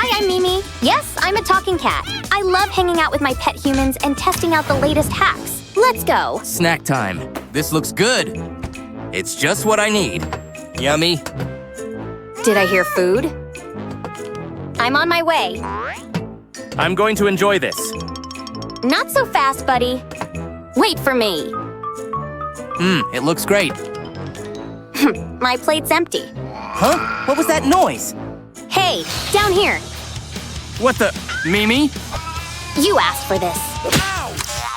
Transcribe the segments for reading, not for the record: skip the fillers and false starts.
Hi, I'm Mimi. Yes, I'm a talking cat. I love hanging out with my pet humans and testing out the latest hacks. Let's go. Snack time. This looks good. It's just what I need. Yummy. Did I hear food? I'm on my way. I'm going to enjoy this. Not so fast, buddy. Wait for me. It looks great. My plate's empty. Huh? What was that noise? Hey, down here. What the… Mimi? You asked for this.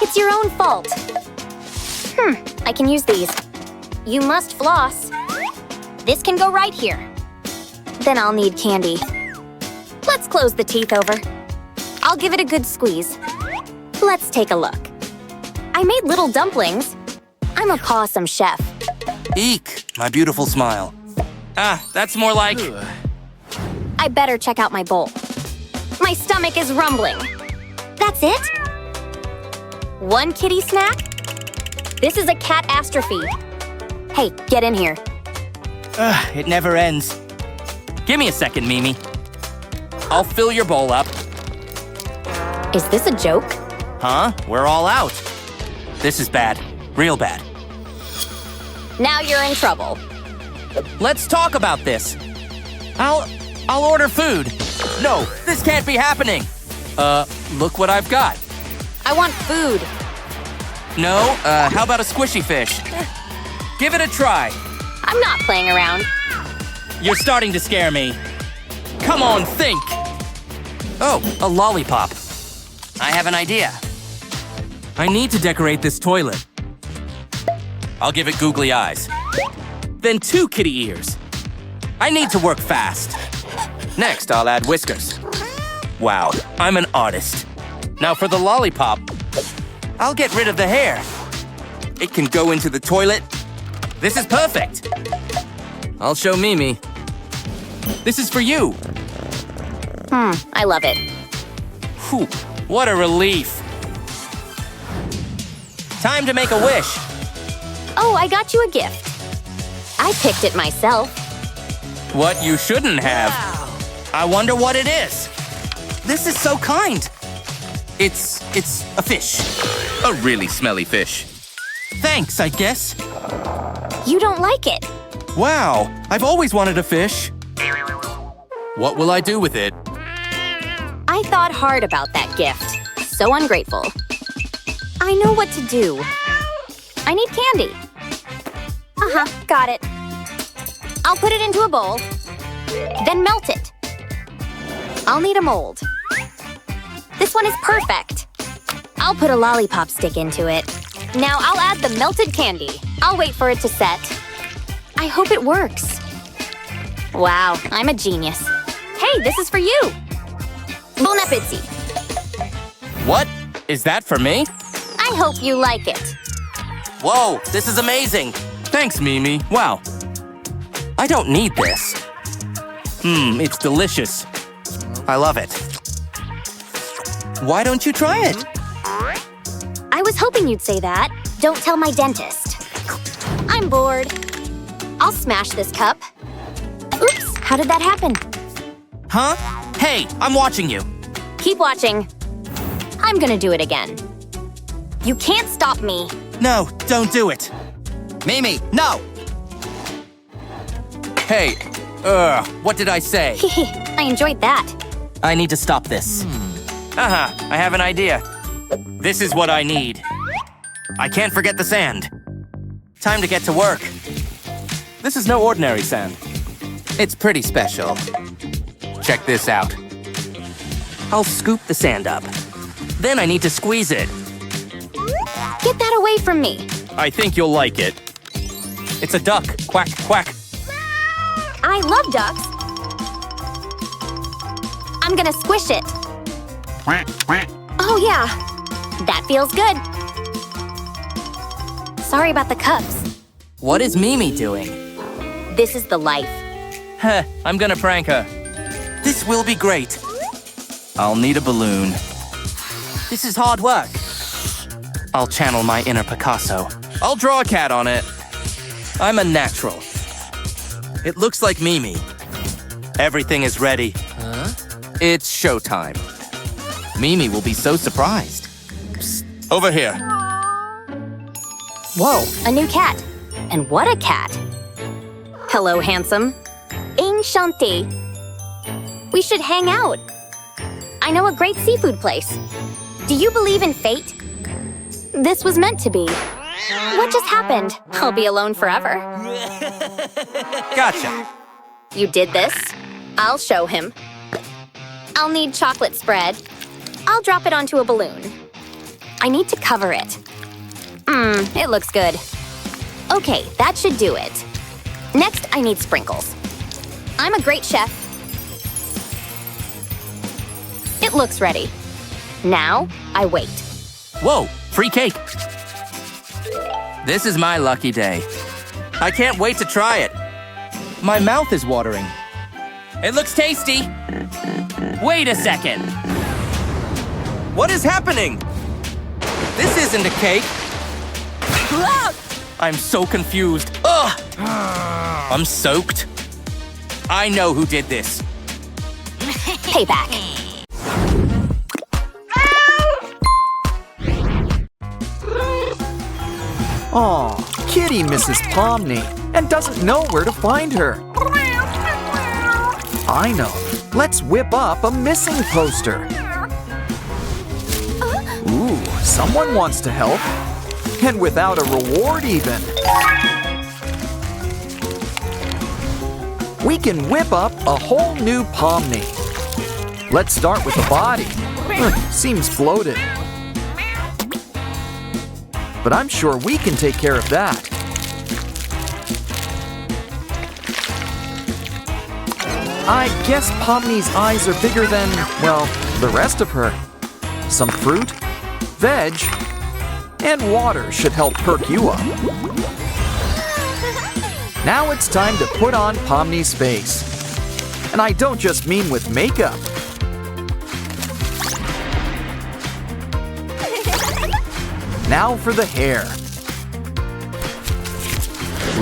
It's your own fault. I can use these. You must floss. This can go right here. Then I'll need candy. Let's close the teeth over. I'll give it a good squeeze. Let's take a look. I made little dumplings. I'm a pawsome chef. Eek, my beautiful smile. Ah, that's more like… I better check out my bowl. My stomach is rumbling. That's it? One kitty snack? This is a catastrophe. Hey, get in here. It never ends. Give me a second, Mimi. I'll fill your bowl up. Is this a joke? Huh? We're all out. This is bad. Real bad. Now you're in trouble. Let's talk about this. I'll order food. No, this can't be happening. Look what I've got. I want food. No, how about a squishy fish? Give it a try. I'm not playing around. You're starting to scare me. Come on, think. Oh, a lollipop. I have an idea. I need to decorate this toilet. I'll give it googly eyes. Then 2 kitty ears. I need to work fast. Next, I'll add whiskers. Wow, I'm an artist. Now for the lollipop, I'll get rid of the hair. It can go into the toilet. This is perfect. I'll show Mimi. This is for you. I love it. Whew, what a relief. Time to make a wish. Oh, I got you a gift. I picked it myself. What you shouldn't have. I wonder what it is. This is so kind. It's a fish. A really smelly fish. Thanks, I guess. You don't like it. Wow, I've always wanted a fish. What will I do with it? I thought hard about that gift. So ungrateful. I know what to do. I need candy. Got it. I'll put it into a bowl. Then melt it. I'll need a mold. This one is perfect. I'll put a lollipop stick into it. Now I'll add the melted candy. I'll wait for it to set. I hope it works. Wow, I'm a genius. Hey, this is for you. Bon appétit. What? Is that for me? I hope you like it. Whoa, this is amazing. Thanks, Mimi. Wow. I don't need this. It's delicious. I love it. Why don't you try it? I was hoping you'd say that. Don't tell my dentist. I'm bored. I'll smash this cup. Oops, how did that happen? Huh? Hey, I'm watching you. Keep watching. I'm gonna do it again. You can't stop me. No, don't do it. Mimi, no! Hey, what did I say? I enjoyed that. I need to stop this. I have an idea. This is what I need. I can't forget the sand. Time to get to work. This is no ordinary sand. It's pretty special. Check this out. I'll scoop the sand up. Then I need to squeeze it. Get that away from me. I think you'll like it. It's a duck. Quack, quack. I love ducks. I'm gonna squish it. Oh yeah, that feels good. Sorry about the cups. What is Mimi doing? This is the life. I'm gonna prank her. This will be great. I'll need a balloon. This is hard work. I'll channel my inner Picasso. I'll draw a cat on it. I'm a natural. It looks like Mimi. Everything is ready. It's showtime. Mimi will be so surprised. Psst, over here. Whoa, a new cat. And what a cat. Hello, handsome. Enchanté. We should hang out. I know a great seafood place. Do you believe in fate? This was meant to be. What just happened? I'll be alone forever. Gotcha. You did this? I'll show him. I'll need chocolate spread. I'll drop it onto a balloon. I need to cover it. It looks good. Okay, that should do it. Next, I need sprinkles. I'm a great chef. It looks ready. Now, I wait. Whoa, free cake. This is my lucky day. I can't wait to try it. My mouth is watering. It looks tasty. Wait a second. What is happening? This isn't a cake. I'm so confused. Ugh! I'm soaked. I know who did this. Payback. Aw, Kitty misses Pomni and doesn't know where to find her. I know. Let's whip up a missing poster. Ooh, someone wants to help. And without a reward even. We can whip up a whole new Pomni. Let's start with the body. Seems bloated. But I'm sure we can take care of that. I guess Pomni's eyes are bigger than, well, the rest of her. Some fruit, veg, and water should help perk you up. Now it's time to put on Pomni's face. And I don't just mean with makeup. Now for the hair.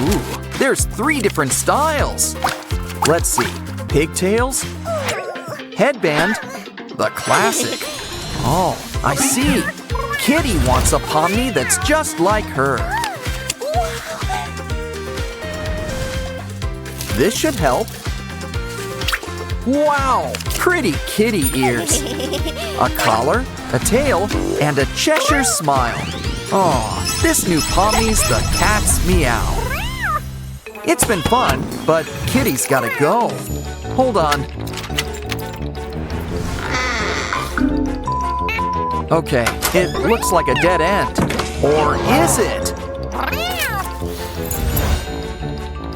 Ooh, there's 3 different styles. Let's see, pigtails, headband, the classic. Oh, I see. Kitty wants a Pomni that's just like her. This should help. Wow, pretty kitty ears. A collar, a tail, and a Cheshire smile. Aw, this new Pomni's the cat's meow. It's been fun, but Kitty's gotta go. Hold on. Okay, it looks like a dead end. Or is it?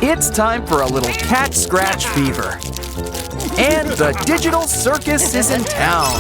It's time for a little cat scratch fever. And the digital circus is in town.